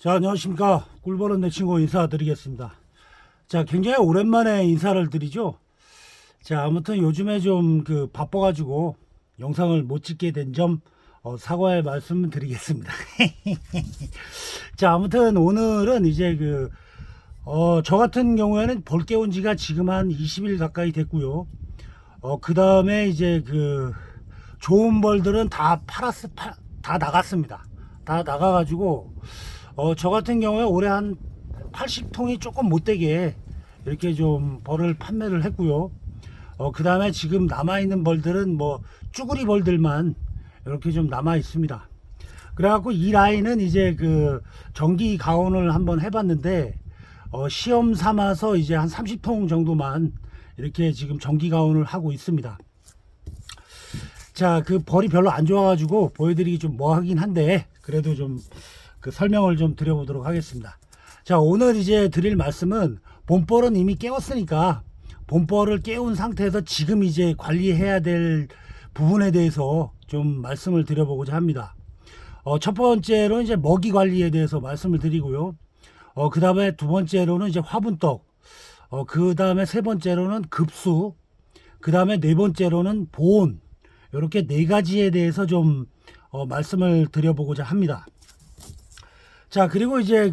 자, 안녕하십니까. 꿀벌은 내 친구 인사드리겠습니다. 자, 굉장히 오랜만에 인사를 드리죠. 자, 아무튼 요즘에 좀 바빠가지고 영상을 못 찍게 된 점 사과의 말씀 드리겠습니다. 자, 아무튼 오늘은 이제 저 같은 경우에는 벌 깨운 지가 지금 한 20일 가까이 됐고요. 그 다음에 이제 좋은 벌들은 다 다 나갔습니다. 다 나가가지고, 저 같은 경우에 올해 한 80통이 조금 못되게 이렇게 좀 벌을 판매를 했고요. 그 다음에 지금 남아있는 벌들은 뭐 쭈구리 벌들만 이렇게 좀 남아 있습니다. 그래갖고 이 라인은 이제 전기 가온을 한번 해봤는데, 시험 삼아서 이제 한 30통 정도만 이렇게 지금 전기 가온을 하고 있습니다. 자, 벌이 별로 안 좋아가지고 보여드리기 좀 뭐하긴 한데, 그래도 좀 설명을 좀 드려보도록 하겠습니다. 자, 오늘 이제 드릴 말씀은 봄벌은 이미 깨웠으니까 봄벌을 깨운 상태에서 지금 이제 관리해야 될 부분에 대해서 좀 말씀을 드려보고자 합니다. 첫 번째로 이제 먹이 관리에 대해서 말씀을 드리고요. 그 다음에 두 번째로는 이제 화분떡, 그 다음에 세 번째로는 급수, 그 다음에 네 번째로는 보온, 이렇게 네 가지에 대해서 좀 말씀을 드려보고자 합니다. 자, 그리고 이제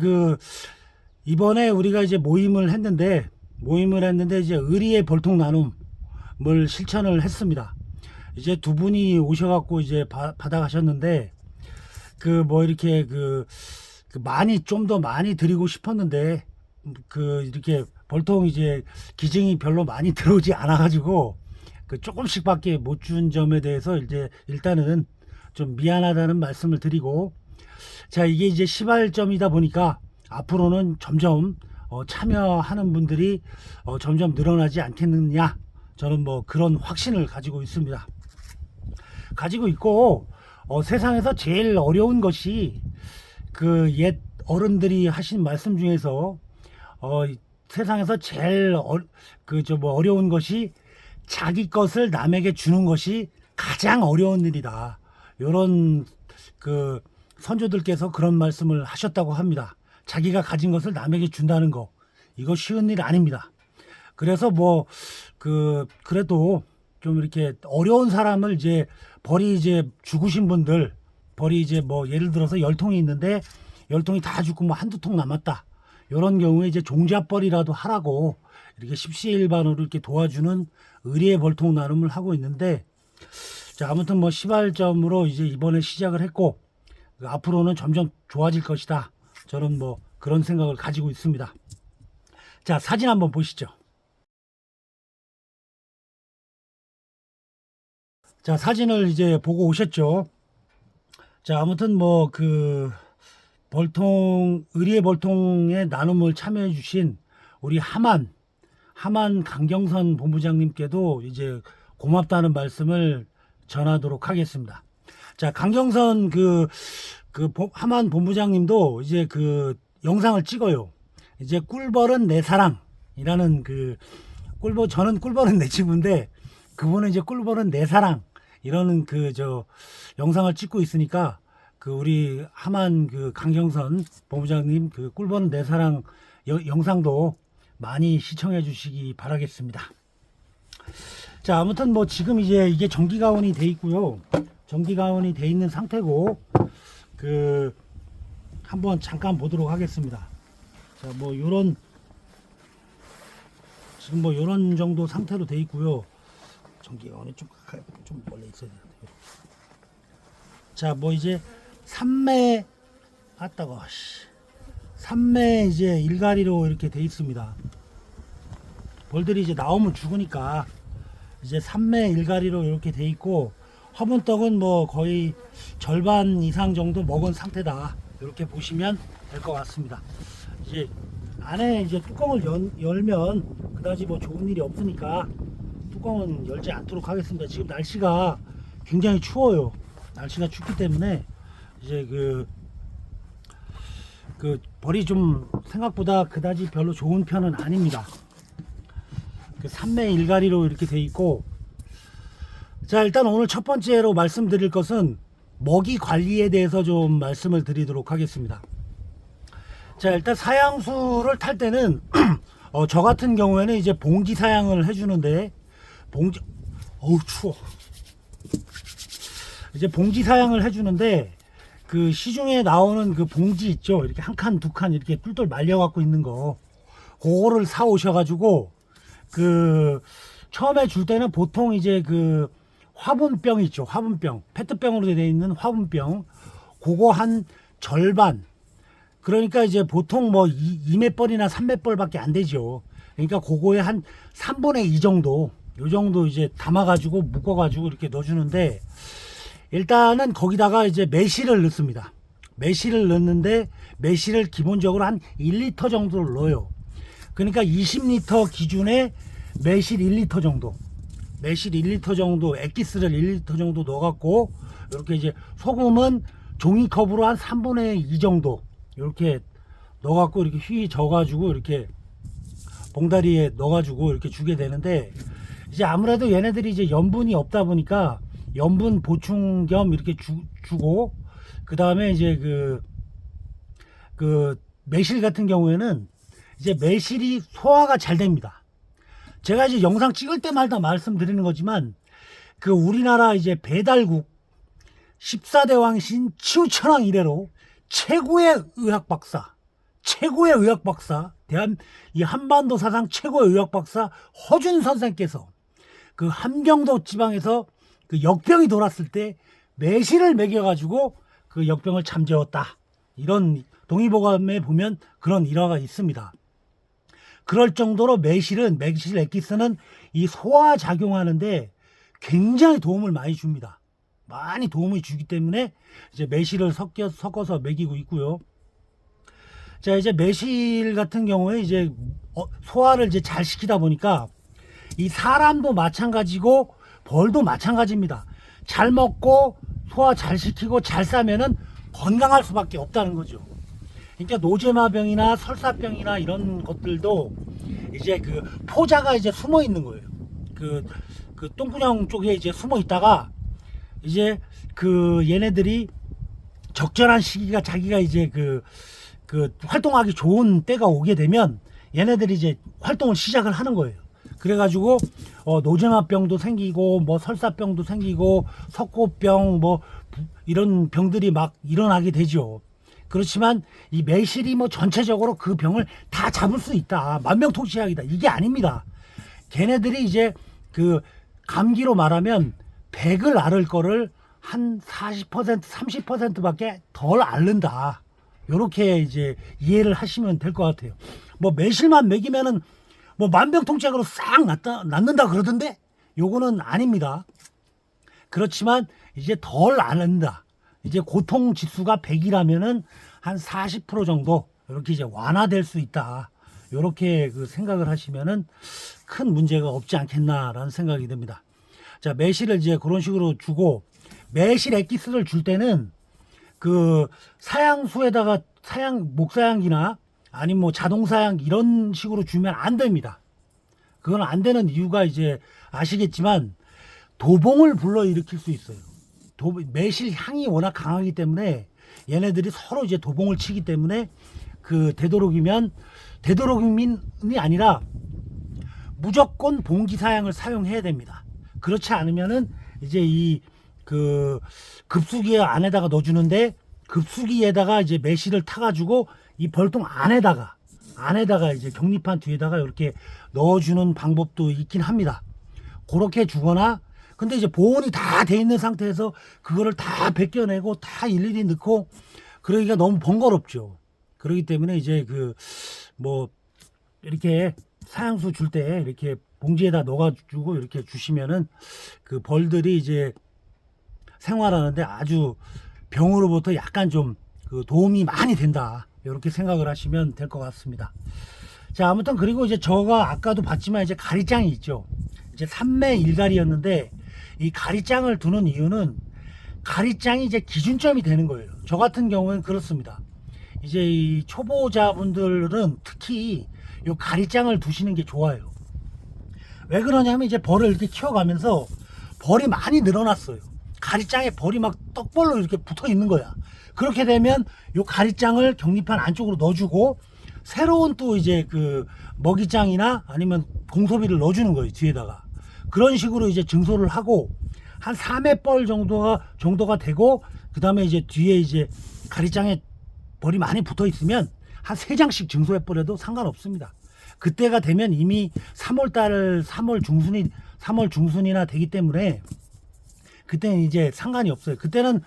이번에 우리가 이제 모임을 했는데 이제 의리의 벌통 나눔을 실천을 했습니다. 이제 두 분이 오셔갖고 이제 받아가셨는데, 이렇게 많이 좀 더 많이 드리고 싶었는데, 이렇게 벌통 이제 기증이 별로 많이 들어오지 않아가지고, 조금씩밖에 못 준 점에 대해서 이제 일단은 좀 미안하다는 말씀을 드리고, 자, 이게 이제 시발점이다 보니까 앞으로는 점점 참여하는 분들이 점점 늘어나지 않겠느냐, 저는 뭐 그런 확신을 가지고 있습니다. 가지고 있고, 세상에서 제일 어려운 것이 옛 어른들이 하신 말씀 중에서 세상에서 제일 어려운 것이 자기 것을 남에게 주는 것이 가장 어려운 일이다. 이런 선조들께서 그런 말씀을 하셨다고 합니다. 자기가 가진 것을 남에게 준다는 거, 이거 쉬운 일 아닙니다. 그래서 그래도 좀 이렇게 어려운 사람을 이제 벌이 이제 죽으신 분들, 벌이 이제 뭐 예를 들어서 10통이 있는데 10통이 다 죽고 뭐 한두 통 남았다, 이런 경우에 이제 종잣벌이라도 하라고 이렇게 십시일반으로 이렇게 도와주는 의리의 벌통 나눔을 하고 있는데, 자, 아무튼 뭐 시발점으로 이제 이번에 시작을 했고, 앞으로는 점점 좋아질 것이다, 저는 뭐 그런 생각을 가지고 있습니다. 자, 사진 한번 보시죠. 자, 사진을 이제 보고 오셨죠. 자, 아무튼 뭐 의리의 벌통의 나눔을 참여해 주신 우리 하만 강경선 본부장님께도 이제 고맙다는 말씀을 전하도록 하겠습니다. 자, 강경선 하만 본부장님도 이제 영상을 찍어요. 이제 꿀벌은 내 사랑이라는 저는 꿀벌은 내 친구인데, 그분은 이제 꿀벌은 내 사랑 이러는 영상을 찍고 있으니까, 우리 하만 강경선 본부장님 꿀벌은 내 사랑 영상도 많이 시청해 주시기 바라겠습니다. 자, 아무튼 뭐 지금 이제 이게 전기 가온이 돼 있고요. 전기 가온이 돼 있는 상태고, 한번 잠깐 보도록 하겠습니다. 자, 뭐 지금 뭐 요런 정도 상태로 돼 있고요. 전기 가온이 좀 멀리 있어야 되는데. 자, 뭐 이제 삼매 이제 일가리로 이렇게 돼 있습니다. 벌들이 이제 나오면 죽으니까 이제 삼매 일가리로 이렇게 돼 있고, 화분떡은 뭐 거의 절반 이상 정도 먹은 상태다, 이렇게 보시면 될 것 같습니다. 이제 안에 이제 뚜껑을 열면 그다지 뭐 좋은 일이 없으니까 뚜껑은 열지 않도록 하겠습니다. 지금 날씨가 굉장히 추워요. 날씨가 춥기 때문에 이제 벌이 좀 생각보다 그다지 별로 좋은 편은 아닙니다. 삼매 일가리로 이렇게 돼 있고, 자, 일단 오늘 첫 번째로 말씀드릴 것은 먹이 관리에 대해서 좀 말씀을 드리도록 하겠습니다. 자, 일단 사양수를 탈 때는 저 같은 경우에는 이제 봉지 사양을 해주는데, 봉지, 어우 추워. 이제 봉지 사양을 해주는데, 그 시중에 나오는 그 봉지 있죠, 이렇게 한 칸 두 칸 이렇게 뚫뚫 말려 갖고 있는 거, 그거를 사 오셔가지고 그 처음에 줄 때는 보통 이제 그 화분병 있죠, 화분병, 페트병으로 되어 있는 화분병, 그거 한 절반, 그러니까 이제 보통 뭐 2맷벌이나 3맷벌밖에 안 되죠. 그러니까 그거에 한 3분의 2 정도, 요 정도 이제 담아가지고 묶어가지고 이렇게 넣어주는데, 일단은 거기다가 이제 매실을 넣습니다. 매실을 넣는데, 매실을 기본적으로 한 1리터 정도를 넣어요. 그러니까 20리터 기준에 매실 1리터 정도, 매실 1리터 정도, 액기스를 1리터 정도 넣어갖고, 이렇게 이제 소금은 종이컵으로 한 3분의 2 정도, 이렇게 넣어갖고 이렇게 휘 져가지고 이렇게 봉다리에 넣어가지고 이렇게 주게 되는데, 이제 아무래도 얘네들이 이제 염분이 없다 보니까 염분 보충 겸 이렇게 주고, 그 다음에 이제 그 매실 같은 경우에는 이제 매실이 소화가 잘 됩니다. 제가 이제 영상 찍을 때마다 말씀드리는 거지만, 그 우리나라 이제 배달국 14대 왕신 치우천왕 이래로 최고의 의학 박사, 이 한반도 사상 최고의 의학 박사 허준 선생께서 그 함경도 지방에서 그 역병이 돌았을 때 매실을 먹여가지고 그 역병을 잠재웠다, 이런 동의보감에 보면 그런 일화가 있습니다. 그럴 정도로 매실 액기스는 이 소화 작용하는데 굉장히 도움을 많이 줍니다. 많이 도움을 주기 때문에 이제 매실을 섞어서 먹이고 있고요. 자, 이제 매실 같은 경우에 이제 소화를 이제 잘 시키다 보니까 이 사람도 마찬가지고 벌도 마찬가지입니다. 잘 먹고 소화 잘 시키고 잘 싸면은 건강할 수밖에 없다는 거죠. 그러니까 노제마병이나 설사병이나 이런 것들도 이제 그 포자가 이제 숨어 있는 거예요. 그 똥구녕 쪽에 이제 숨어 있다가 이제 그 얘네들이 적절한 시기가 자기가 이제 그 활동하기 좋은 때가 오게 되면 얘네들이 이제 활동을 시작을 하는 거예요. 그래가지고 노제마병도 생기고 뭐 설사병도 생기고 석고병 뭐 이런 병들이 막 일어나게 되죠. 그렇지만 이 매실이 뭐 전체적으로 그 병을 다 잡을 수 있다, 만병통치약이다, 이게 아닙니다. 걔네들이 이제 그 감기로 말하면 100을 앓을 거를 한 40%, 30%밖에 덜 앓는다, 요렇게 이제 이해를 하시면 될 것 같아요. 뭐 매실만 먹이면은 뭐 만병통치약으로 싹 낫는다 그러던데, 요거는 아닙니다. 그렇지만 이제 덜 앓는다, 이제 고통 지수가 100이라면은 한 40% 정도 이렇게 이제 완화될 수 있다, 요렇게 그 생각을 하시면은 큰 문제가 없지 않겠나라는 생각이 듭니다. 자, 매실을 이제 그런 식으로 주고, 매실 액기스를 줄 때는 그 사양수에다가 목사양기나 아니면 뭐 자동사양기 이런 식으로 주면 안 됩니다. 그건 안 되는 이유가 이제 아시겠지만 도봉을 불러일으킬 수 있어요. 매실 향이 워낙 강하기 때문에 얘네들이 서로 이제 도봉을 치기 때문에 그 되도록이면, 되도록이면이 아니라 무조건 봉지 사양을 사용해야 됩니다. 그렇지 않으면은 이제 이 그 급수기 안에다가 넣어주는데, 급수기에다가 이제 매실을 타가지고 이 벌통 안에다가 이제 격리판 뒤에다가 이렇게 넣어주는 방법도 있긴 합니다. 그렇게 주거나, 근데 이제 보온이 다 돼 있는 상태에서 그거를 다 벗겨내고 다 일일이 넣고 그러기가 너무 번거롭죠. 그렇기 때문에 이제 그 뭐 이렇게 사양수 줄 때 이렇게 봉지에다 넣어가지고 이렇게 주시면은 그 벌들이 이제 생활하는데 아주 병으로부터 약간 좀 그 도움이 많이 된다, 이렇게 생각을 하시면 될 것 같습니다. 자, 아무튼 그리고 이제 저가 아까도 봤지만 이제 가리장이 있죠. 이제 3매 1가리였는데 이 가리장을 두는 이유는 가리장이 이제 기준점이 되는 거예요. 저 같은 경우는 그렇습니다. 이제 이 초보자분들은 특히 이 가리장을 두시는 게 좋아요. 왜 그러냐면 이제 벌을 이렇게 키워가면서 벌이 많이 늘어났어요. 가리장에 벌이 막 떡벌로 이렇게 붙어 있는 거야. 그렇게 되면 요 가리장을 격리판 안쪽으로 넣어주고 새로운 또 이제 그 먹이장이나 아니면 공소비를 넣어주는 거예요, 뒤에다가. 그런 식으로 이제 증소를 하고 한 3회벌 정도가 되고, 그 다음에 이제 뒤에 이제 가리장에 벌이 많이 붙어 있으면 한 3장씩 증소해버려도 상관없습니다. 그때가 되면 이미 3월 중순이나 되기 때문에 그때는 이제 상관이 없어요. 그때는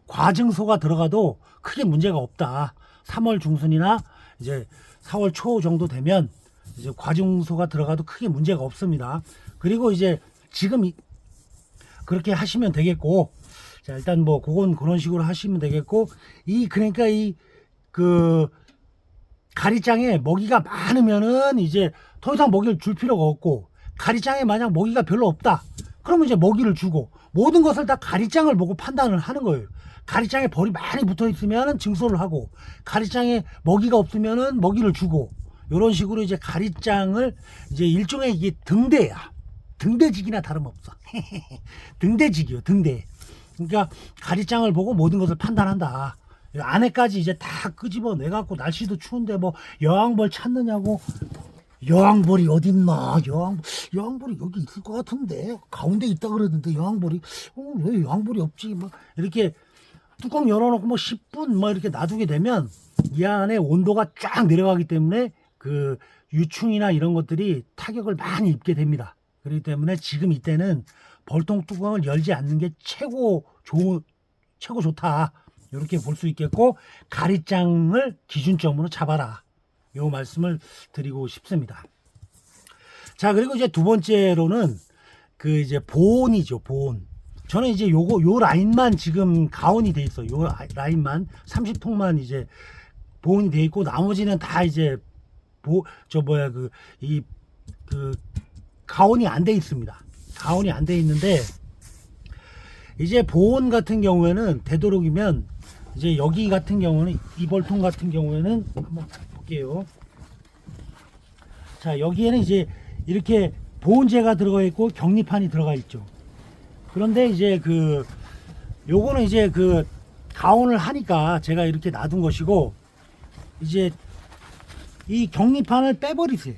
과증소가 들어가도 크게 문제가 없다. 3월 중순이나 이제 4월 초 정도 되면 이제 과증소가 들어가도 크게 문제가 없습니다. 그리고 이제 지금 그렇게 하시면 되겠고, 자, 일단 뭐 그건 그런 식으로 하시면 되겠고, 그러니까 그 가리장에 먹이가 많으면은 이제 더 이상 먹이를 줄 필요가 없고, 가리장에 만약 먹이가 별로 없다 그러면 이제 먹이를 주고, 모든 것을 다 가리장을 보고 판단을 하는 거예요. 가리장에 벌이 많이 붙어 있으면 증소를 하고, 가리장에 먹이가 없으면은 먹이를 주고, 이런 식으로 이제 가리장을 이제 일종의 이게 등대야. 등대직이나 다름없어. 등대직이요, 등대. 그러니까 가리장을 보고 모든 것을 판단한다. 안에까지 이제 다 끄집어 내갖고, 날씨도 추운데 뭐 여왕벌 찾느냐고. 여왕벌이 어딨나? 여왕벌이 여기 있을 것 같은데 가운데 있다 그러던데 여왕벌이 왜 여왕벌이 없지? 막 이렇게 뚜껑 열어놓고 뭐 10분 뭐 이렇게 놔두게 되면 이 안에 온도가 쫙 내려가기 때문에 그 유충이나 이런 것들이 타격을 많이 입게 됩니다. 그렇기 때문에 지금 이때는 벌통 뚜껑을 열지 않는 게 최고 좋다. 이렇게 볼 수 있겠고, 가리장을 기준점으로 잡아라. 요 말씀을 드리고 싶습니다. 자, 그리고 이제 두 번째로는 그 이제 보온이죠, 보온. 저는 이제 요 라인만 지금 가온이 돼 있어요. 요 라인만 30통만 이제 보온이 돼 있고, 나머지는 다 이제 가온이 안 돼 있습니다. 가온이 안 돼 있는데, 이제 보온 같은 경우에는 되도록이면 이제 여기 같은 경우는 이 벌통 같은 경우에는 한번 볼게요. 자, 여기에는 이제 이렇게 보온재가 들어가 있고 격리판이 들어가 있죠. 그런데 이제 요거는 이제 가온을 하니까 제가 이렇게 놔둔 것이고, 이제 이 격리판을 빼버리세요.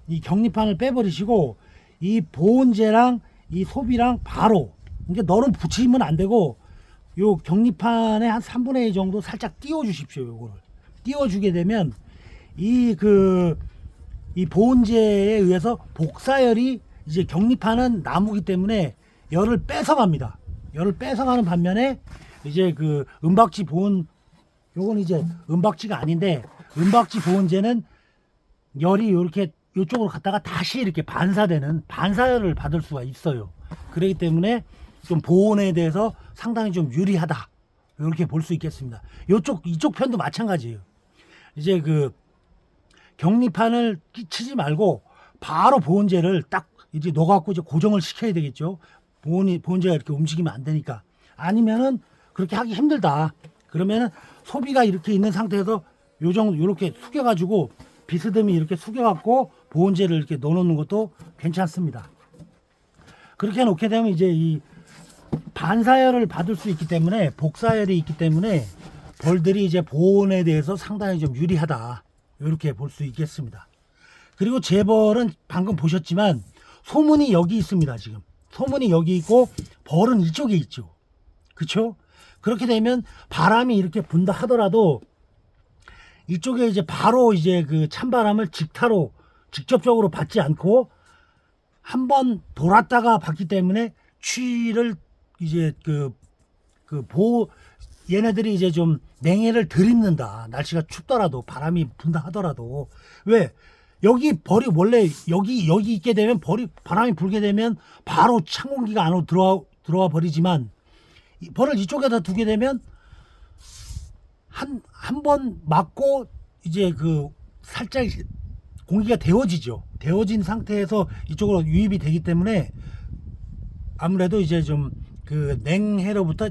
이 격리판을 빼버리시고 이 보온재랑 이 소비랑 바로, 그러니까 너는 붙이면 안 되고 요 격리판에 한 3분의 1 정도 살짝 띄워 주십시오. 요거를 띄워 주게 되면 이 보온재에 의해서 복사열이, 이제 격리판은 나무기 때문에 열을 뺏어갑니다. 열을 뺏어가는 반면에 이제 은박지 보온, 요건 이제 은박지가 아닌데, 은박지 보온재는 열이 이렇게 이쪽으로 갔다가 다시 이렇게 반사열을 받을 수가 있어요. 그렇기 때문에 좀 보온에 대해서 상당히 좀 유리하다, 이렇게 볼 수 있겠습니다. 이쪽 편도 마찬가지예요. 이제 격리판을 치지 말고 바로 보온재를 딱 이제 넣어갖고 이제 고정을 시켜야 되겠죠. 보온재가 이렇게 움직이면 안 되니까. 아니면은 그렇게 하기 힘들다 그러면은 소비가 이렇게 있는 상태에서 요렇게 숙여가지고, 비스듬히 이렇게 숙여갖고 보온재를 이렇게 넣어놓는 것도 괜찮습니다. 그렇게 놓게 되면 이제 이 반사열을 받을 수 있기 때문에, 복사열이 있기 때문에 벌들이 이제 보온에 대해서 상당히 좀 유리하다, 이렇게 볼 수 있겠습니다. 그리고 재벌은 방금 보셨지만 소문이 여기 있습니다. 지금 소문이 여기 있고 벌은 이쪽에 있죠. 그쵸? 그렇게 되면 바람이 이렇게 분다 하더라도 이쪽에 이제 바로 이제 찬바람을 직접적으로 받지 않고 한번 돌았다가 받기 때문에 추위를 이제 얘네들이 이제 좀 냉해를 덜 입는다. 날씨가 춥더라도, 바람이 분다 하더라도. 왜? 여기 벌이 원래 여기 있게 되면, 바람이 불게 되면 바로 찬 공기가 안으로 들어와 버리지만, 벌을 이쪽에다 두게 되면 한 번 맞고 이제 살짝 공기가 데워지죠. 데워진 상태에서 이쪽으로 유입이 되기 때문에 아무래도 이제 좀 냉해로부터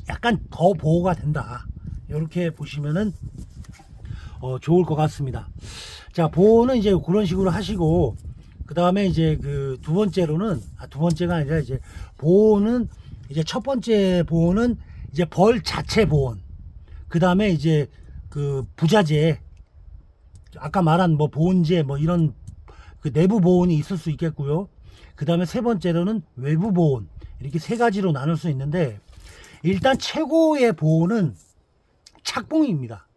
약간 더 보호가 된다. 이렇게 보시면은 좋을 것 같습니다. 자, 보호는 이제 그런 식으로 하시고, 그 다음에 이제 두 번째가 아니라 이제 보호는 이제 첫 번째 보온은 이제 벌 자체 보온. 그 다음에 이제 그 부자재, 아까 말한 뭐 보온재 뭐 이런 그 내부 보온이 있을 수 있겠고요. 그 다음에 세 번째로는 외부 보온. 이렇게 세 가지로 나눌 수 있는데, 일단 최고의 보온은 착봉입니다.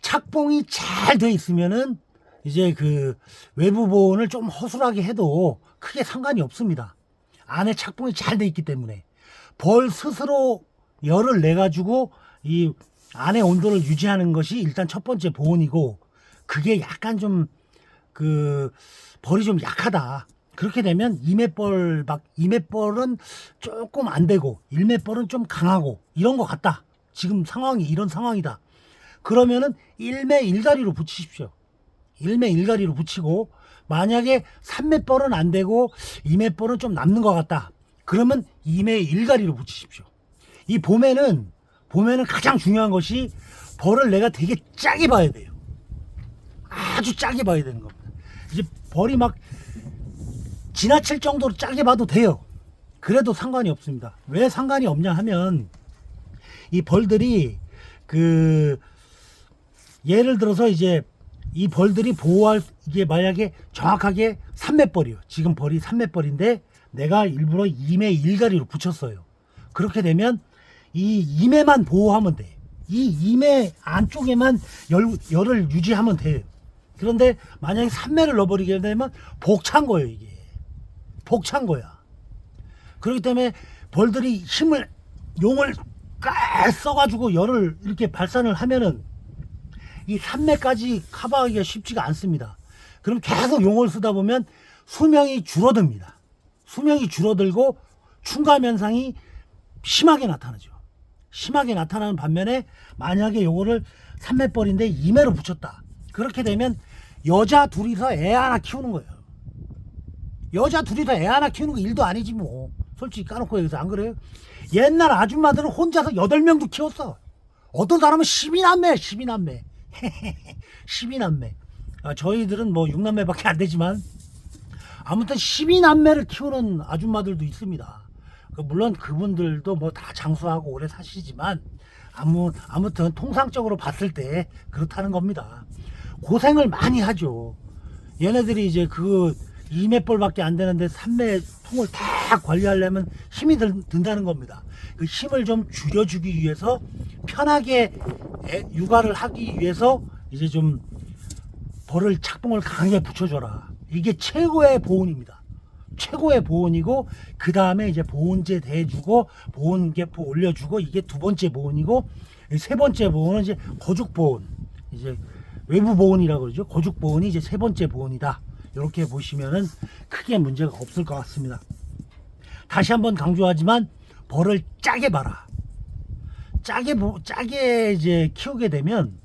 착봉이 잘 돼 있으면은 이제 그 외부 보온을 좀 허술하게 해도 크게 상관이 없습니다. 안에 착봉이 잘 돼 있기 때문에 벌 스스로 열을 내 가지고 이 안의 온도를 유지하는 것이 일단 첫 번째 보온이고, 그게 약간 좀 그 벌이 좀 약하다. 그렇게 되면 이맷벌은 조금 안 되고 일맷벌은 좀 강하고 이런 것 같다. 지금 상황이 이런 상황이다. 그러면은 일매 일가리로 붙이십시오. 일매 일가리로 붙이고, 만약에 3맷벌은 안 되고 2맷벌은 좀 남는 것 같다. 그러면 2매 일가리로 붙이십시오. 이 봄에는 가장 중요한 것이 벌을 내가 되게 짜게 봐야 돼요. 아주 짜게 봐야 되는 겁니다. 이제 벌이 막 지나칠 정도로 짜게 봐도 돼요. 그래도 상관이 없습니다. 왜 상관이 없냐 하면, 이 벌들이 그 예를 들어서 이제 이 벌들이 보호할, 이게 만약에 정확하게 3맷벌이요. 지금 벌이 3맷벌인데 내가 일부러 2매 일가리로 붙였어요. 그렇게 되면 이 2매만 보호하면 돼. 이 2매 안쪽에만 열을 유지하면 돼요. 그런데 만약에 3매를 넣어버리게 되면 벅찬 거예요. 이게 벅찬 거야. 그렇기 때문에 벌들이 용을 깔 써가지고 열을 이렇게 발산을 하면은 이 3매까지 커버하기가 쉽지가 않습니다. 그럼 계속 용을 쓰다 보면 수명이 줄어듭니다. 수명이 줄어들고 충감 현상이 심하게 나타나죠. 심하게 나타나는 반면에, 만약에 요거를 3맷벌인데 2매로 붙였다. 그렇게 되면 여자 둘이서 애 하나 키우는 거예요. 여자 둘이서 애 하나 키우는 거 일도 아니지 뭐. 솔직히 까놓고 여기서 안 그래요? 옛날 아줌마들은 혼자서 8명도 키웠어. 어떤 사람은 12남매 12남매. 저희들은 뭐 6남매밖에 안 되지만 아무튼 12남매를 키우는 아줌마들도 있습니다. 물론 그분들도 뭐 다 장수하고 오래 사시지만 아무튼 통상적으로 봤을 때 그렇다는 겁니다. 고생을 많이 하죠. 얘네들이 이제 그 2맷벌밖에 안 되는데 3매 통을 다 관리하려면 힘이 든다는 겁니다. 그 힘을 좀 줄여주기 위해서, 편하게 육아를 하기 위해서 이제 좀 벌을 착봉을 강하게 붙여줘라. 이게 최고의 보온입니다. 최고의 보온이고, 그 다음에 이제 보온제 대주고 보온계포 올려주고, 이게 두 번째 보온이고, 세 번째 보온은 이제 거죽 보온, 이제 외부 보온이라고 그러죠. 거죽 보온이 이제 세 번째 보온이다. 이렇게 보시면은 크게 문제가 없을 것 같습니다. 다시 한번 강조하지만 벌을 짜게 봐라. 짜게 이제 키우게 되면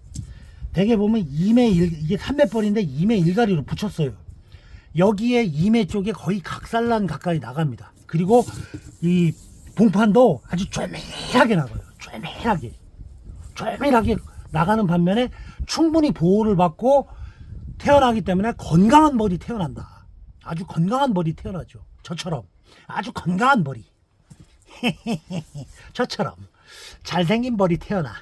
대개 보면 이게 3맷벌인데 2매 일가리로 붙였어요. 여기에 2매 쪽에 거의 각살난 가까이 나갑니다. 그리고 이 봉판도 아주 쪼매하게 나가요. 쪼매하게 나가는 반면에 충분히 보호를 받고 태어나기 때문에 건강한 벌이 태어난다. 아주 건강한 벌이 태어나죠. 저처럼 아주 건강한 벌이 저처럼 잘생긴 벌이 태어나.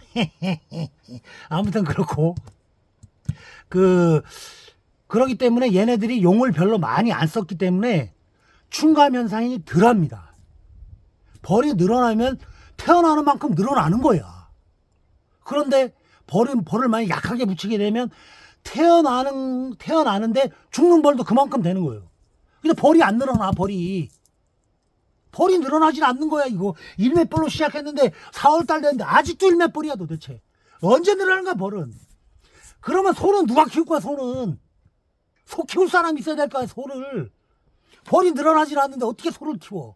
아무튼 그렇고, 그러기 때문에 얘네들이 용을 별로 많이 안 썼기 때문에 충감 현상이 덜합니다. 벌이 늘어나면 태어나는 만큼 늘어나는 거야. 그런데 벌을 많이 약하게 붙이게 되면 태어나는데 죽는 벌도 그만큼 되는 거예요. 근데 벌이 안 늘어나. 벌이 늘어나질 않는 거야. 이거 1맷벌로 시작했는데 4월달 됐는데 아직도 1맷벌이야. 도대체 언제 늘어나는 거야 벌은? 그러면 소는 누가 키울 거야? 소 키울 사람이 있어야 될 거야. 소를. 벌이 늘어나질 않는데 어떻게 소를 키워?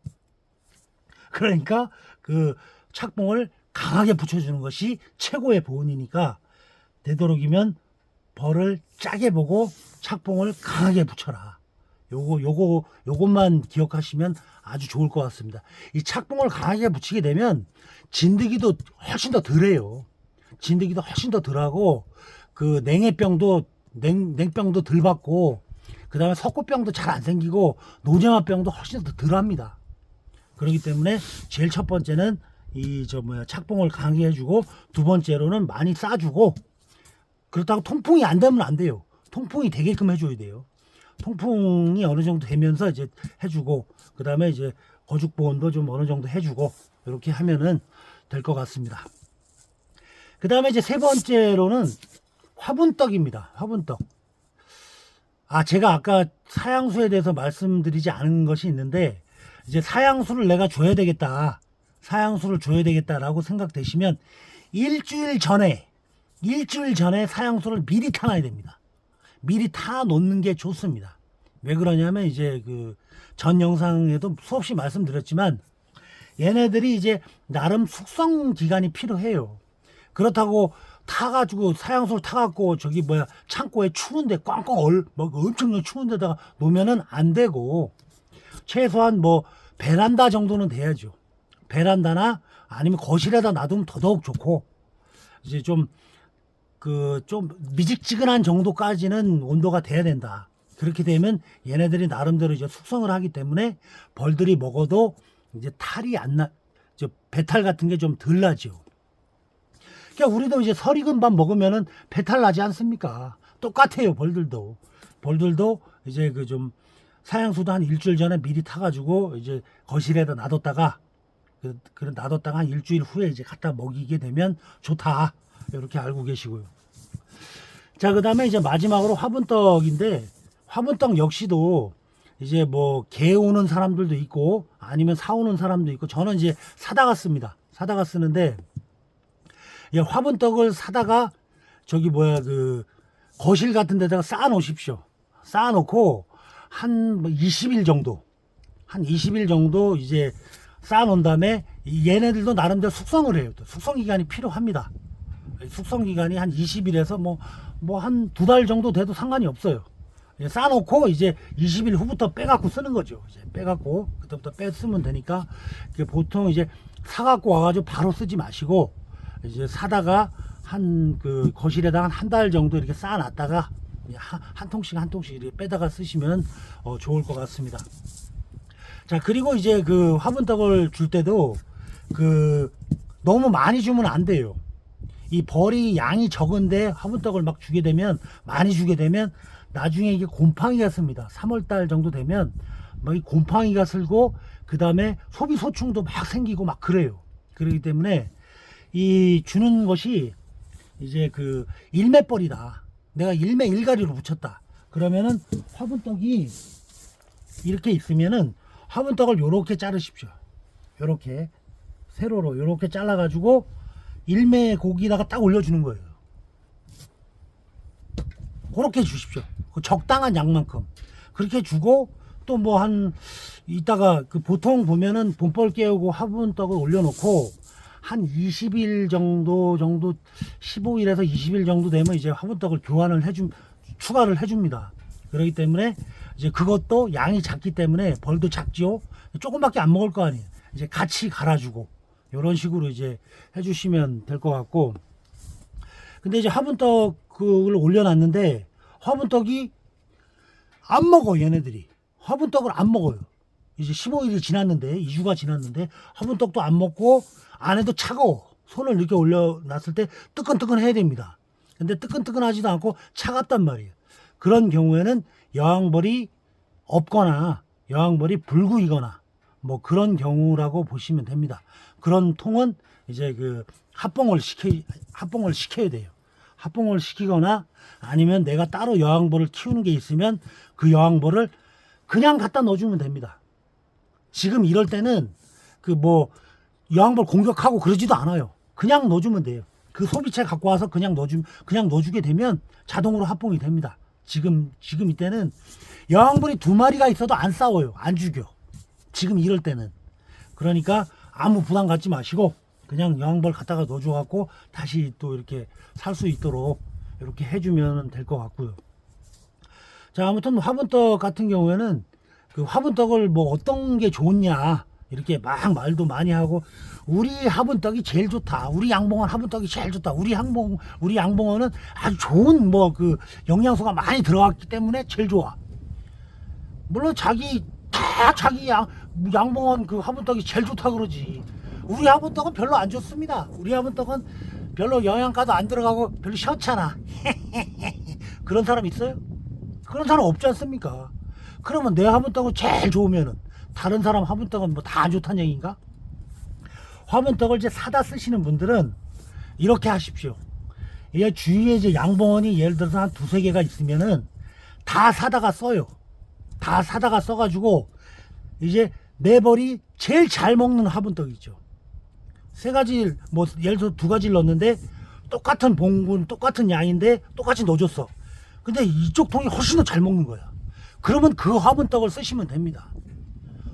그러니까 그 착봉을 강하게 붙여주는 것이 최고의 보온이니까, 되도록이면 벌을 짜게 보고 착봉을 강하게 붙여라. 요것만 기억하시면 아주 좋을 것 같습니다. 이 착봉을 강하게 붙이게 되면 진드기도 훨씬 더 덜해요. 진드기도 훨씬 더 덜하고, 그 냉병도 덜 받고, 그 다음에 석고병도 잘 안 생기고, 노제마병도 훨씬 더 덜합니다. 그렇기 때문에 제일 첫 번째는 이 착봉을 강하게 해주고, 두 번째로는 많이 싸주고, 그렇다고 통풍이 안 되면 안 돼요. 통풍이 되게끔 해줘야 돼요. 통풍이 어느 정도 되면서 이제 해주고, 그 다음에 이제 거죽 보온도 좀 어느 정도 해주고, 이렇게 하면은 될 것 같습니다. 그 다음에 이제 세 번째로는 화분떡입니다. 화분떡. 제가 아까 사양수에 대해서 말씀드리지 않은 것이 있는데, 이제 사양수를 내가 줘야 되겠다. 사양수를 줘야 되겠다라고 생각되시면 일주일 전에 사양수를 미리 타놔야 됩니다. 미리 타 놓는 게 좋습니다. 왜 그러냐면 이제 그 전 영상에도 수없이 말씀드렸지만 얘네들이 이제 나름 숙성 기간이 필요해요. 그렇다고 타가지고 사양수를 타갖고 창고에 추운데 꽝꽝 엄청나게 추운 데다가 놓으면은 안 되고, 최소한 베란다 정도는 돼야죠. 베란다나 아니면 거실에다 놔두면 더더욱 좋고, 이제 좀 미직지근한 정도까지는 온도가 돼야 된다. 그렇게 되면 얘네들이 나름대로 이제 숙성을 하기 때문에 벌들이 먹어도 이제 탈이 안 나, 배탈 같은 게 좀 덜 나죠. 그러니까 우리도 이제 서리금밥 먹으면은 배탈 나지 않습니까? 똑같아요. 벌들도 이제 사양수도 한 일주일 전에 미리 타가지고 이제 거실에다 놔뒀다가 놔뒀다가 한 일주일 후에 이제 갖다 먹이게 되면 좋다. 이렇게 알고 계시고요. 자, 그 다음에 이제 마지막으로 화분떡인데, 화분떡 역시도 이제 개 오는 사람들도 있고 아니면 사오는 사람도 있고, 저는 이제 사다가 씁니다. 사다가 쓰는데, 화분떡을 사다가 거실 같은 데다가 쌓아 놓으십시오. 쌓아 놓고 한 20일 정도 이제 쌓아 놓은 다음에 얘네들도 나름대로 숙성을 해요. 숙성 기간이 필요합니다. 숙성 기간이 한 20일에서 한 2달 정도 돼도 상관이 없어요. 쌓아 놓고 이제 20일 후부터 빼갖고 쓰는 거죠. 이제 빼갖고 그때부터 쓰면 되니까, 보통 이제 사갖고 와가지고 바로 쓰지 마시고, 이제 사다가 거실에다가 한 달 정도 이렇게 쌓아놨다가 한 통씩 이렇게 빼다가 쓰시면 좋을 것 같습니다. 자, 그리고 이제 화분떡을 줄 때도 너무 많이 주면 안 돼요. 이 벌이 양이 적은데 화분떡을 막 주게 되면, 많이 주게 되면 나중에 이게 곰팡이가 씁니다. 3월달 정도 되면 이 곰팡이가 슬고, 그 다음에 소비소충도 막 생기고 막 그래요. 그렇기 때문에 이 주는 것이 이제 일매벌이다. 내가 일가리로 붙였다. 그러면은 화분떡이 이렇게 있으면은 화분떡을 요렇게 자르십시오. 요렇게 세로로 요렇게 잘라가지고 일매 고기다가 딱 올려주는 거예요. 그렇게 주십시오. 적당한 양만큼 그렇게 주고, 또 이따가 보통 보면은 본벌 깨우고 화분떡을 올려놓고 한 20일 정도 15일에서 20일 정도 되면 이제 화분떡을 추가를 해줍니다. 그렇기 때문에 이제 그것도 양이 작기 때문에 벌도 작지요. 조금밖에 안 먹을 거 아니에요. 이제 같이 갈아주고 이런 식으로 이제 해주시면 될 것 같고, 근데 이제 화분떡을 올려놨는데 화분떡이 안 먹어. 얘네들이 화분떡을 안 먹어요. 이제 15일이 지났는데, 2주가 지났는데 화분떡도 안 먹고, 안에도 차가워. 손을 이렇게 올려놨을 때 뜨끈뜨끈 해야 됩니다. 근데 뜨끈뜨끈하지도 않고 차갑단 말이에요. 그런 경우에는 여왕벌이 없거나 여왕벌이 불구이거나 그런 경우라고 보시면 됩니다. 그런 통은 이제 합봉을 시켜야 돼요. 합봉을 시키거나 아니면 내가 따로 여왕벌을 키우는 게 있으면 그 여왕벌을 그냥 갖다 넣어주면 됩니다. 지금 이럴 때는 여왕벌 공격하고 그러지도 않아요. 그냥 넣어주면 돼요. 그 소비체 갖고 와서 그냥 넣어주게 되면 자동으로 합봉이 됩니다. 지금 이때는 여왕벌이 2마리가 있어도 안 싸워요. 안 죽여. 지금 이럴 때는. 그러니까 아무 부담 갖지 마시고 그냥 여왕벌 갖다가 넣어줘갖고 다시 또 이렇게 살 수 있도록 이렇게 해주면 될 것 같고요. 자, 아무튼 화분떡 같은 경우에는 화분떡을 어떤 게 좋냐 이렇게 막 말도 많이 하고, 우리 화분떡이 제일 좋다. 우리 양봉원 화분떡이 제일 좋다. 우리 양봉원은 아주 좋은 영양소가 많이 들어갔기 때문에 제일 좋아. 물론 자기 양봉원 그 화분떡이 제일 좋다 그러지. 우리 화분떡은 별로 안 좋습니다. 우리 화분떡은 별로 영양가도 안 들어가고 별로 시원찮아. 그런 사람 있어요? 그런 사람 없지 않습니까? 그러면 내 화분떡은 제일 좋으면은 다른 사람 화분떡은 뭐 다 안 좋다는 얘기인가? 화분떡을 이제 사다 쓰시는 분들은 이렇게 하십시오. 이게 주위에 이제 양봉원이 예를 들어서 한 두세 개가 있으면은 다 사다가 써요. 다 사다가 써가지고 이제 내 벌이 제일 잘 먹는 화분떡이죠. 세 가지, 뭐 예를 들어 두 가지를 넣었는데 똑같은 봉분, 똑같은 양인데 똑같이 넣어줬어. 근데 이쪽 통이 훨씬 더 잘 먹는 거야. 그러면 그 화분떡을 쓰시면 됩니다.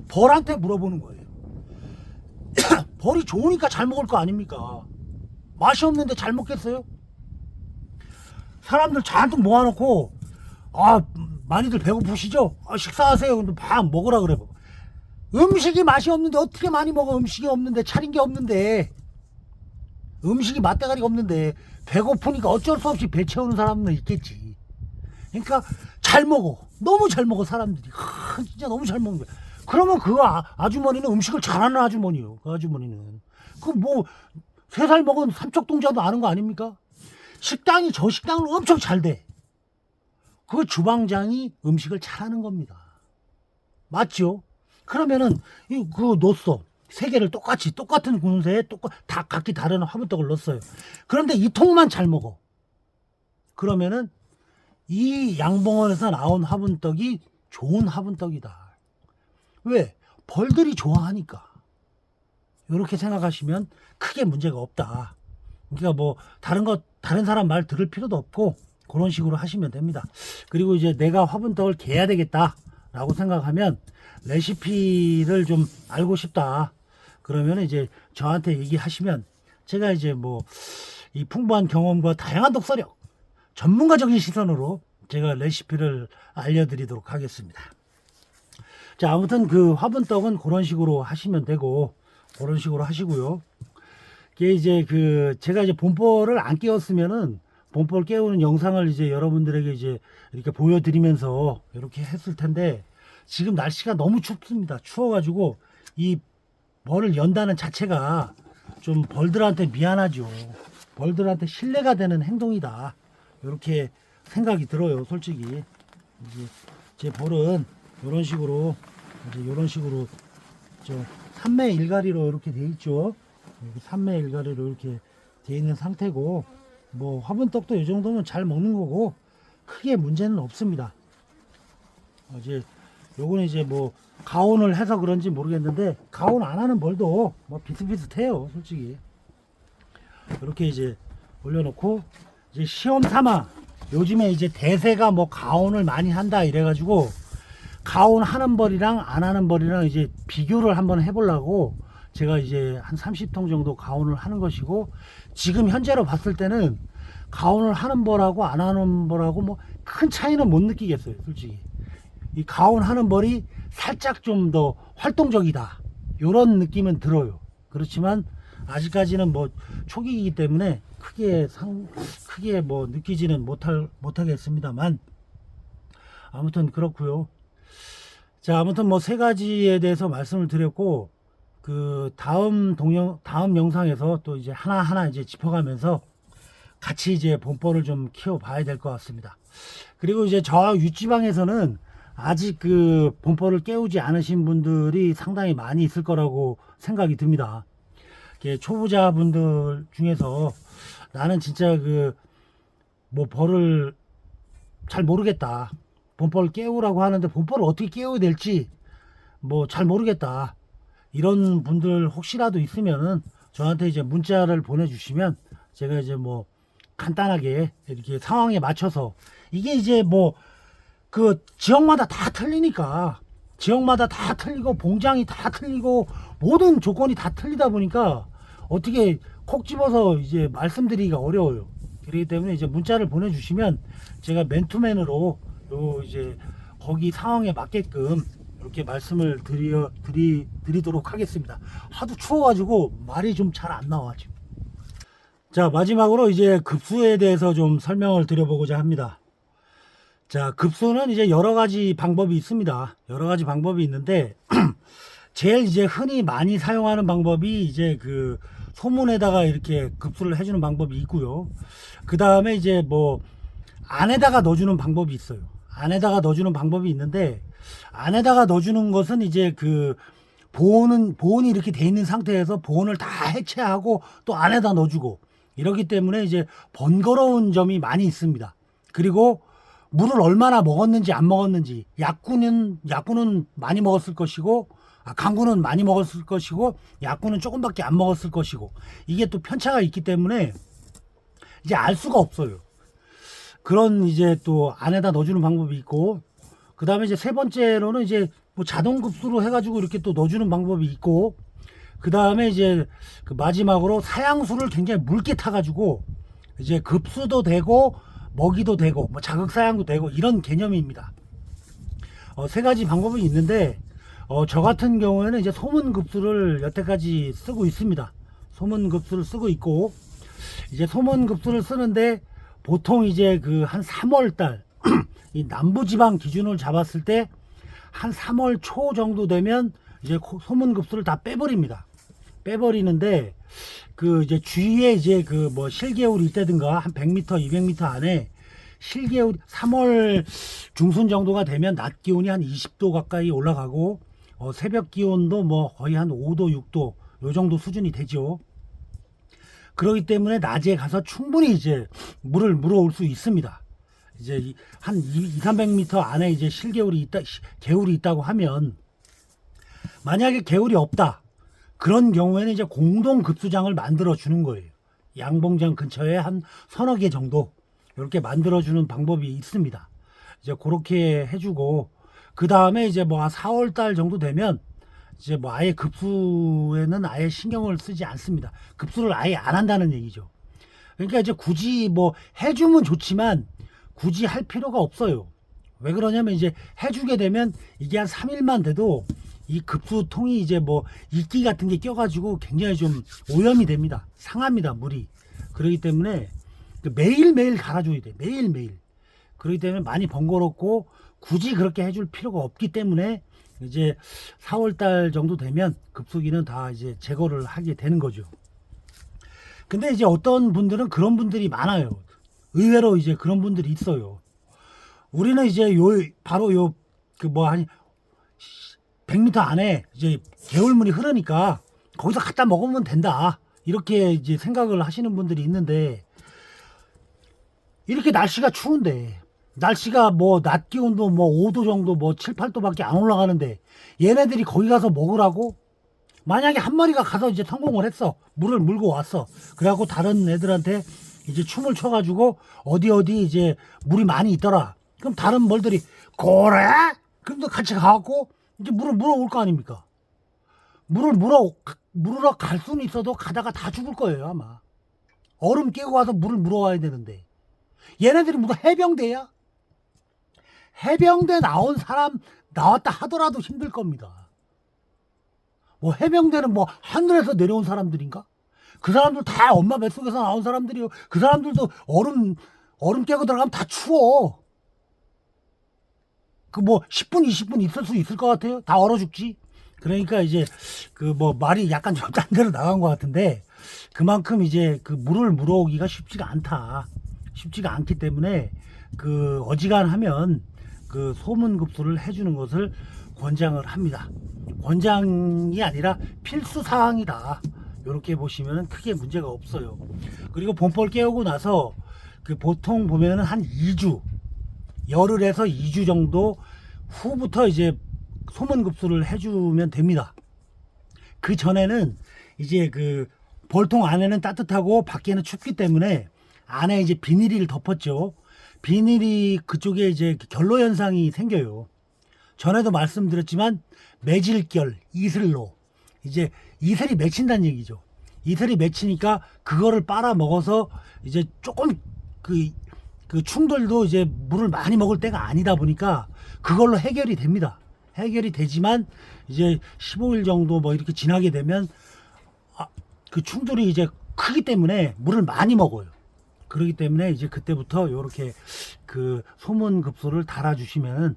벌한테 물어보는 거예요. 벌이 좋으니까 잘 먹을 거 아닙니까? 맛이 없는데 잘 먹겠어요? 사람들 잔뜩 모아놓고, 아, 많이들 배고프시죠? 아, 식사하세요. 근데 막 먹으라 그래. 음식이 맛이 없는데 어떻게 많이 먹어? 음식이 없는데, 차린 게 없는데, 음식이 맛대가리가 없는데 배고프니까 어쩔 수 없이 배 채우는 사람은 있겠지. 그러니까 잘 먹어. 너무 잘 먹어 사람들이. 진짜 너무 잘 먹는 거야. 그러면 그 아주머니는 음식을 잘하는 아주머니요. 그 아주머니는 그 뭐 3살 먹은 삼척동자도 아는 거 아닙니까? 식당이 저 식당은 엄청 잘 돼. 그 주방장이 음식을 잘하는 겁니다. 맞죠? 그러면은 그 넣었어. 3개를 똑같은 군세에 다 각기 다른 화분떡을 넣었어요. 그런데 이 통만 잘 먹어. 그러면은 이 양봉원에서 나온 화분떡이 좋은 화분떡이다. 왜? 벌들이 좋아하니까. 이렇게 생각하시면 크게 문제가 없다. 그러니까 뭐 다른 사람 말 들을 필요도 없고 그런 식으로 하시면 됩니다. 그리고 이제 내가 화분떡을 개야 되겠다라고 생각하면 레시피를 좀 알고 싶다. 그러면 이제 저한테 얘기하시면 제가 이제 뭐 이 풍부한 경험과 다양한 독서력, 전문가적인 시선으로 제가 레시피를 알려드리도록 하겠습니다. 자, 아무튼 그 화분떡은 그런 식으로 하시면 되고, 그런 식으로 하시고요. 이게 이제 제가 이제 본포를 안 깨웠으면은 본포를 깨우는 영상을 이제 여러분들에게 이제 이렇게 보여드리면서 이렇게 했을 텐데, 지금 날씨가 너무 춥습니다. 추워가지고 이 벌을 연다는 자체가 좀 벌들한테 미안하죠. 벌들한테 신뢰가 되는 행동이다. 이렇게 생각이 들어요, 솔직히. 이제 제 벌은 이런 식으로 저 삼매 일가리로 이렇게 돼 있죠. 삼매 일가리로 이렇게 돼 있는 상태고, 뭐 화분떡도 이 정도면 잘 먹는 거고 크게 문제는 없습니다. 이제 요거는 이제 뭐 가온을 해서 그런지 모르겠는데 가온 안 하는 벌도 뭐 비슷비슷해요, 솔직히. 이렇게 이제 올려놓고 이제 시험 삼아 요즘에 이제 대세가 뭐 가온을 많이 한다 이래가지고 가온 하는 벌이랑 안 하는 벌이랑 이제 비교를 한번 해보려고 제가 이제 한 30통 정도 가온을 하는 것이고, 지금 현재로 봤을 때는 가온을 하는 벌하고 안 하는 벌하고 뭐 큰 차이는 못 느끼겠어요, 솔직히. 이 가온 하는 벌이 살짝 좀 더 활동적이다 요런 느낌은 들어요. 그렇지만 아직까지는 뭐 초기이기 때문에 크게 뭐 느끼지는 못하겠습니다만, 아무튼 그렇고요. 자, 아무튼 뭐 3가지에 대해서 말씀을 드렸고, 그 다음 영상에서 또 이제 하나하나 이제 짚어가면서 같이 이제 본포를 좀 키워봐야 될 것 같습니다. 그리고 이제 저 윗지방에서는 아직 그 본포를 깨우지 않으신 분들이 상당히 많이 있을 거라고 생각이 듭니다. 초보자분들 중에서 나는 진짜 뭐 벌을 잘 모르겠다. 본포를 깨우라고 하는데 본포를 어떻게 깨워야 될지 뭐 잘 모르겠다. 이런 분들 혹시라도 있으면은 저한테 이제 문자를 보내주시면 제가 이제 뭐 간단하게 이렇게 상황에 맞춰서, 이게 이제 뭐 그 지역마다 다 틀리니까, 지역마다 다 틀리고 봉장이 다 틀리고 모든 조건이 다 틀리다 보니까 어떻게 콕 집어서 이제 말씀드리기가 어려워요. 그렇기 때문에 이제 문자를 보내주시면 제가 맨투맨으로 이제 거기 상황에 맞게끔 이렇게 말씀을 드리도록 하겠습니다. 하도 추워가지고 말이 좀 잘 안 나와 지금. 자, 마지막으로 이제 급수에 대해서 좀 설명을 드려보고자 합니다. 자, 급수는 이제 여러 가지 방법이 있습니다. 여러 가지 방법이 있는데 제일 이제 흔히 많이 사용하는 방법이 이제 그 소문에다가 이렇게 급수를 해주는 방법이 있고요. 그 다음에 이제 뭐 안에다가 넣어주는 방법이 있어요. 안에다가 넣어주는 방법이 있는데, 안에다가 넣어주는 것은 이제 그 보온이 이렇게 돼 있는 상태에서 보온을 다 해체하고 또 안에다 넣어주고 이러기 때문에 이제 번거로운 점이 많이 있습니다. 그리고 물을 얼마나 먹었는지 안 먹었는지, 약구는 많이 먹었을 것이고, 강구는 많이 먹었을 것이고, 약구는 조금밖에 안 먹었을 것이고, 이게 또 편차가 있기 때문에 이제 알 수가 없어요. 그런 이제 또 안에다 넣어주는 방법이 있고, 그 다음에 이제 세 번째로는 이제 뭐 자동 급수로 해가지고 이렇게 또 넣어주는 방법이 있고, 그 다음에 이제 그 마지막으로 사양수를 굉장히 묽게 타가지고 이제 급수도 되고 먹이도 되고 뭐 자극사양도 되고 이런 개념입니다. 세 가지 방법이 있는데, 저 같은 경우에는 이제 소문급수를 여태까지 쓰고 있습니다. 소문급수를 쓰고 있고, 이제 소문급수를 쓰는데 보통 이제 그 한 3월달 이 남부지방 기준을 잡았을 때 한 3월 초 정도 되면 이제 소문급수를 다 빼버립니다. 빼버리는데, 그 이제 주위에 이제 그 뭐 실개울이 있다든가 한 100m, 200m 안에 실개울 3월 중순 정도가 되면 낮 기온이 한 20도 가까이 올라가고, 새벽 기온도 뭐 거의 한 5도, 6도 요 정도 수준이 되죠. 그렇기 때문에 낮에 가서 충분히 이제 물을 물어올 수 있습니다. 이제 한 200-300m 안에 이제 개울이 있다고 하면, 만약에 개울이 없다, 그런 경우에는 이제 공동 급수장을 만들어 주는 거예요. 양봉장 근처에 한 서너 개 정도 이렇게 만들어 주는 방법이 있습니다. 이제 그렇게 해주고, 그 다음에 이제 뭐 한 4월 달 정도 되면 이제 뭐 아예 급수에는 아예 신경을 쓰지 않습니다. 급수를 아예 안 한다는 얘기죠. 그러니까 이제 굳이 뭐 해주면 좋지만 굳이 할 필요가 없어요. 왜 그러냐면 이제 해주게 되면 이게 한 3일만 돼도 이 급수통이 이제 뭐 이끼 같은 게 껴가지고 굉장히 좀 오염이 됩니다. 상합니다, 물이. 그렇기 때문에 매일매일 갈아줘야 돼. 매일매일. 그렇기 때문에 많이 번거롭고 굳이 그렇게 해줄 필요가 없기 때문에 이제 4월달 정도 되면 급수기는 다 이제 제거를 하게 되는 거죠. 근데 이제 어떤 분들은 그런 분들이 많아요. 의외로 이제 그런 분들이 있어요. 우리는 이제 바로 그 뭐 한 100m 안에 이제 개울물이 흐르니까 거기서 갖다 먹으면 된다, 이렇게 이제 생각을 하시는 분들이 있는데, 이렇게 날씨가 추운데, 날씨가 뭐 낮 기온도 뭐 5도 정도 뭐 7, 8도밖에 안 올라가는데 얘네들이 거기 가서 먹으라고? 만약에 한 마리가 가서 이제 성공을 했어. 물을 물고 왔어. 그래갖고 다른 애들한테 이제 춤을 춰가지고 어디 이제 물이 많이 있더라. 그럼 다른 벌들이 그래? 그럼 또 같이 가갖고 이제 물을 물어올 거 아닙니까? 물으러 갈 수는 있어도 가다가 다 죽을 거예요, 아마. 얼음 깨고 와서 물을 물어와야 되는데. 얘네들이 무슨 해병대야? 해병대 나온 사람 나왔다 하더라도 힘들 겁니다. 뭐 해병대는 뭐 하늘에서 내려온 사람들인가? 그 사람들 다 엄마 뱃속에서 나온 사람들이요. 그 사람들도 얼음 깨고 들어가면 다 추워. 그 뭐 10분, 20분 있을 수 있을 것 같아요? 다 얼어 죽지? 그러니까 이제 그 뭐 말이 약간 좀 딴 데로 나간 것 같은데, 그만큼 이제 그 물을 물어오기가 쉽지가 않기 때문에 그 어지간하면 그 소문급수를 해주는 것을 권장을 합니다. 권장이 아니라 필수 사항이다, 이렇게 보시면 크게 문제가 없어요. 그리고 봄벌 깨우고 나서 그 보통 보면은 한 2주, 열흘에서 2주 정도 후부터 이제 소문급수를 해주면 됩니다. 그 전에는 이제 그 벌통 안에는 따뜻하고 밖에는 춥기 때문에 안에 이제 비닐을 덮었죠. 비닐이 그쪽에 이제 결로 현상이 생겨요. 전에도 말씀드렸지만 매질결, 이슬로, 이제 이슬이 맺힌다는 얘기죠. 이슬이 맺히니까 그거를 빨아 먹어서 이제 조금 그 충돌도 이제 물을 많이 먹을 때가 아니다 보니까 그걸로 해결이 됩니다. 해결이 되지만 이제 15일 정도 뭐 이렇게 지나게 되면 그 충돌이 이제 크기 때문에 물을 많이 먹어요. 그렇기 때문에 이제 그때부터 이렇게 그 소문급수를 달아주시면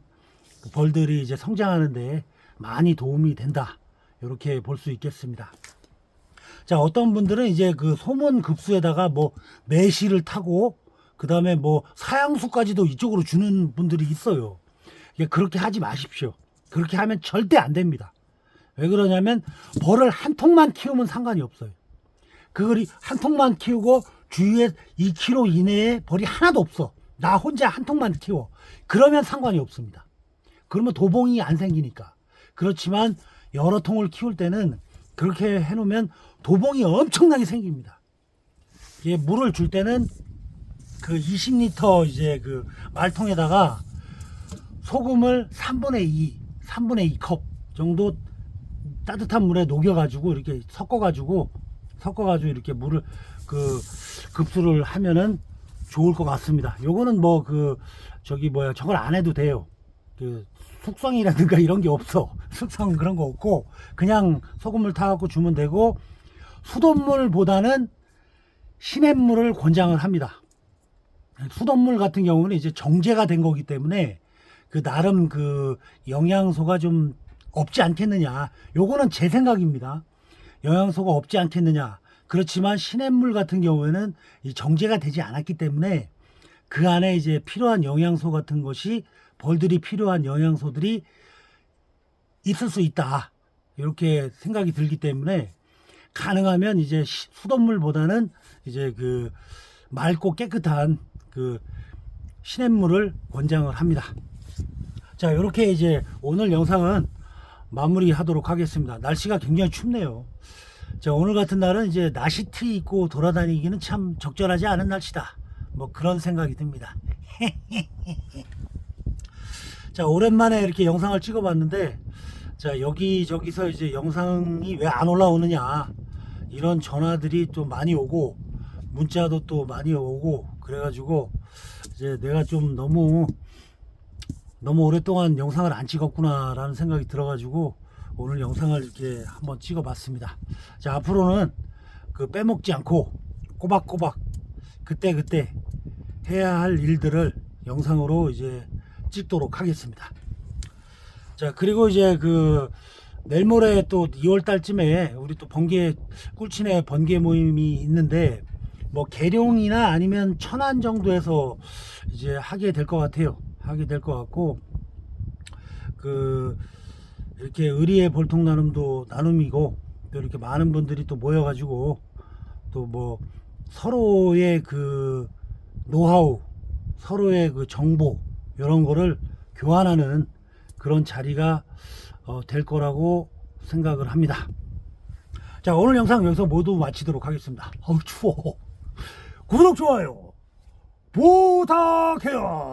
벌들이 이제 성장하는데 많이 도움이 된다, 이렇게 볼 수 있겠습니다. 자, 어떤 분들은 이제 그 소문급수에다가 뭐 매실을 타고 그 다음에 뭐 사양수까지도 이쪽으로 주는 분들이 있어요. 그렇게 하지 마십시오. 그렇게 하면 절대 안 됩니다. 왜 그러냐면 벌을 한 통만 키우면 상관이 없어요. 그걸 한 통만 키우고 주위에 2km 이내에 벌이 하나도 없어. 나 혼자 한 통만 키워. 그러면 상관이 없습니다. 그러면 도봉이 안 생기니까. 그렇지만 여러 통을 키울 때는 그렇게 해놓으면 도봉이 엄청나게 생깁니다. 물을 줄 때는 그 20리터 이제 그 말통에다가 소금을 3분의 2 컵 정도 따뜻한 물에 녹여가지고 이렇게 섞어가지고 이렇게 물을 그 급수를 하면은 좋을 것 같습니다. 요거는 뭐 그 저걸 안 해도 돼요. 그 숙성이라든가 이런 게 없어. 숙성 그런 거 없고 그냥 소금을 타갖고 주면 되고, 수돗물보다는 시냇물을 권장을 합니다. 수돗물 같은 경우는 이제 정제가 된 거기 때문에 그 나름 그 영양소가 좀 없지 않겠느냐. 요거는 제 생각입니다. 영양소가 없지 않겠느냐. 그렇지만 시냇물 같은 경우에는 이 정제가 되지 않았기 때문에 그 안에 이제 필요한 영양소 같은 것이, 벌들이 필요한 영양소들이 있을 수 있다. 이렇게 생각이 들기 때문에 가능하면 이제 수돗물보다는 이제 그 맑고 깨끗한 그 시냇물을 권장을 합니다. 자, 이렇게 이제 오늘 영상은 마무리하도록 하겠습니다. 날씨가 굉장히 춥네요. 자, 오늘 같은 날은 이제 나시티 입고 돌아다니기는 참 적절하지 않은 날씨다. 뭐 그런 생각이 듭니다. 자, 오랜만에 이렇게 영상을 찍어봤는데, 자, 여기저기서 이제 영상이 왜 안 올라오느냐, 이런 전화들이 또 많이 오고 문자도 또 많이 오고 그래가지고 이제 내가 좀 너무 오랫동안 영상을 안 찍었구나 라는 생각이 들어가지고 오늘 영상을 이렇게 한번 찍어봤습니다. 자, 앞으로는 그 빼먹지 않고 꼬박꼬박 그때 해야 할 일들을 영상으로 이제 찍도록 하겠습니다. 자, 그리고 이제 그 내일 모레 또 2월 달쯤에 우리 또 꿀치네 번개 모임이 있는데, 뭐 계룡이나 아니면 천안 정도에서 이제 하게 될 것 같아요. 하게 될 것 같고, 그 이렇게 의리의 볼통 나눔이고 또 이렇게 많은 분들이 또 모여가지고 또 뭐 서로의 그 노하우, 서로의 그 정보 이런 거를 교환하는 그런 자리가 될 거라고 생각을 합니다. 자, 오늘 영상 여기서 모두 마치도록 하겠습니다. 어우 추워. 구독, 좋아요 부탁해요.